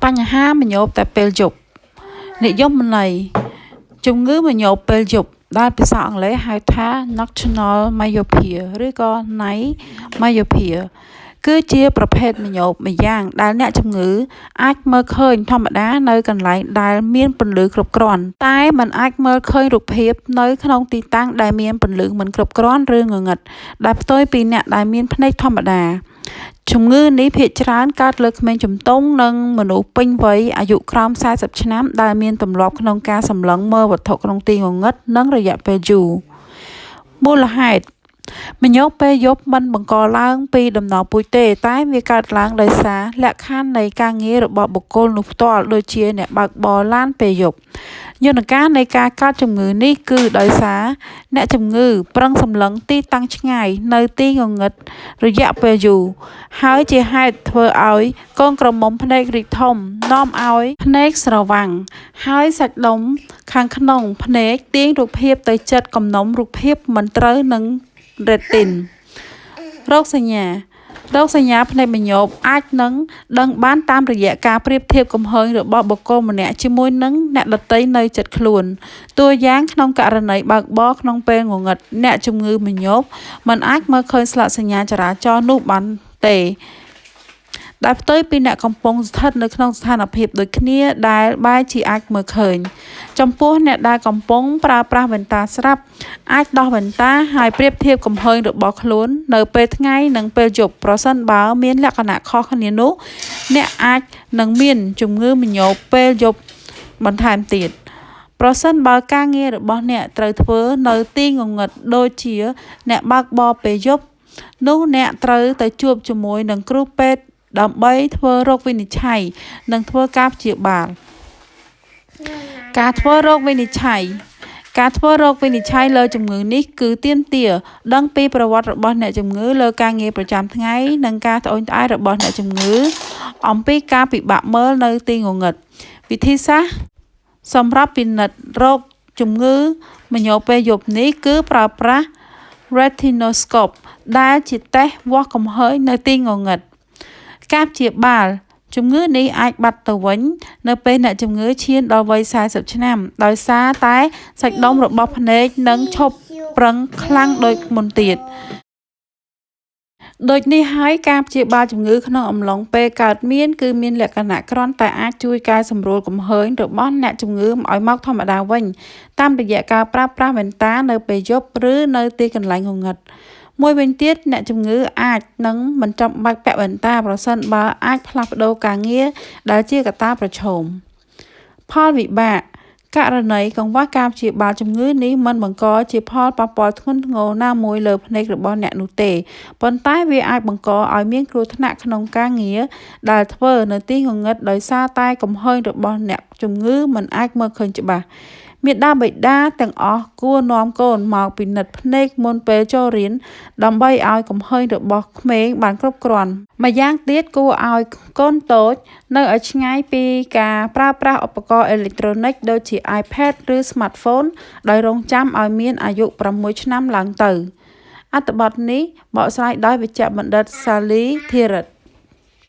បញ្ហាមញោបតែពេលយប់និយមន័យជំងឺមញោបពេលយប់ដែលភាសាអង់គ្លេសហៅថា nocturnal myopia ឬក៏ night myopia គឺជាប្រភេទមញោបម្យ៉ាងដែលអ្នកជំងឺអាចមើលឃើញធម្មតានៅកន្លែងដែលមានពន្លឺគ្រប់គ្រាន់តែมันអាចមើលឃើញរូបភាពនៅក្នុងទីតាំងដែលមានពន្លឺមិនគ្រប់គ្រាន់ឬងងឹតដែលផ្ទុយពីអ្នកដែលមានភ្នែកធម្មតាជំងឺនេះភាគច្រើនកើតលើក្មេងជំទង់និងមនុស្សពេញវ័យអាយុក្រោម40ឆ្នាំដែលមានទម្លាប់ក្នុងការសម្លឹងមើលវត្ថុក្នុងទីងងឹតនិងរយៈពេលយូរមូលហេតុមញោបពេលយប់មិនបង្កឡើងពីដំណពូជទេតែវាកើតឡើងដោយសារលក្ខខណ្ឌនៃការងាររបស់បុគ្គលនោះផ្ទាល់ដូចជាអ្នកបើកបរឡានពេលយប់យន្តការនៃការកើតជំងឺនេះគឺដោយសារអ្នកជំងឺប្រឹងសម្លឹងទីតាំងឆ្ងាយនៅទីងងឹតរយៈពេលយូរហើយជាហេតុធ្វើឲ្យកូនក្រមុំភ្នែករីកធំនាំឲ្យភ្នែកស្រវាំងហើយសាច់ដុំខាងក្នុងភ្នែកទាញរូបភាពទៅជិតគំនុំរូបភាពមិនត្រូវនឹងរ៉េទីនរោគសញ្ញាភ្នែកមញោបអាចនឹងដឹងបានតាមរយៈការប្រៀបធៀបគំហើញរបស់បុគ្គលម្នាក់ជាមួយនឹងអ្នកដទៃនៅជិតខ្លួនតួយ៉ាងក្នុងករណីបើកបរក្នុងពេលងងឹតអ្នកជំងឺមញោបមិនអាចមើលឃើញស្លាកសញ្ញាចរាចរណ៍នោះបានទេដែលផ្ទុយពីអ្នកកំពុងស្ថិតនៅក្នុងស្ថានភាពដូចគ្នាដែលបែរជាអាចមើលឃើញចំពោះអ្នកដែលកំពុងប្រើប្រាស់វ៉ែនតាស្រាប់អាចដោះវ៉ែនតាហើយប្រៀបធៀបកំហើញរបស់ខ្លួននៅពេលថ្ងៃនិងពេលយប់ប្រសិនបើមានលក្ខណៈខុសគ្នានោះអ្នកអាចនឹងមានជំងឺមញោបពេលយប់បន្ថែមទៀតប្រសិនបើការងាររបស់អ្នកត្រូវធ្វើនៅទីងងឹតដូចជាអ្នកបើកបរពេលយប់នោះអ្នកត្រូវទៅជួបជាមួយនឹងគ្រូពេទ្យដើម្បីធ្វើរោគវិនិច្ឆ័យនិងធ្វើការព្យាបាលការធ្វើរោគវិនិច្ឆ័យលើជំងឺនេះគឺទាមទារដឹងពីប្រវត្តិរបស់អ្នកជំងឺលើការងារប្រចាំថ្ងៃនិងការត្អូញត្អែររបស់អ្នកជំងឺអំពីការពិបាកមើលនៅទីងងឹតវិធីសាស្ត្រសម្រាប់ពិនិត្យរោគជំងឺមញោបពេលយប់នេះគឺប្រើប្រាស់ retinoscope ដែលជាតេស្តវាស់គំហើញនៅទីងងឹតការព្យាបាលជំងឺនេះអាចបាត់ទៅវិញនៅពេលអ្នកជំងឺឈានដល់វ័យ40ឆ្នាំដោយសារតែសាច់ដុំរបស់ភ្នែកនឹងឈប់ប្រឹងខ្លាំងដូចមុនទៀតដូចនេះហើយការព្យាបាលជំងឺក្នុងអំឡុងពេលកើតមានគឺមានលក្ខណៈគ្រាន់តែអាចជួយកែសម្រួលគំហើញរបស់អ្នកជំងឺឲ្យមកធម្មតាវិញតាមរយៈការប្រើប្រាស់វ៉ែនតានៅពេលយប់ឬនៅទីកន្លែងងងឹតមួយវិញទៀតអ្នកជំងឺអាចនឹងមិនចាំបាច់ពាក់វ៉ែនតាប្រសិនបើអាចផ្លាស់ប្ដូរការងារដែលជាកត្តាប្រឈមផលវិបាកករណីកង្វះការព្យាបាលជំងឺនេះមិនបង្កជាផលប៉ះពាល់ធ្ងន់ធ្ងរណាមួយលើភ្នែករបស់អ្នកនោះទេប៉ុន្តែវាអាចបង្កឲ្យមានគ្រោះថ្នាក់ក្នុងការងារដែលធ្វើនៅទីងងឹតដោយសារតែកំហើញរបស់អ្នកជំងឺមិនអាចមើលឃើញច្បាស់មាតាបិតាទាំងអស់គួរនាំកូនមកពិនិត្យភ្នែកមុនពេលចូលរៀនដើម្បីឲ្យកំហើញរបស់ក្មេងបានគ្រប់គ្រាន់ម្យ៉ាងទៀតគួរឲ្យកូនតូចនៅឲ្យឆ្ងាយពីការប្រើប្រាស់ឧបករណ៍អេឡិចត្រូនិកដូចជា iPad ឬ Smartphone ដោយរងចាំឲ្យមានអាយុ6ឆ្នាំឡើងទៅអត្ថបទនេះបកស្រាយដោយវេជ្ជបណ្ឌិត Sally Thierrett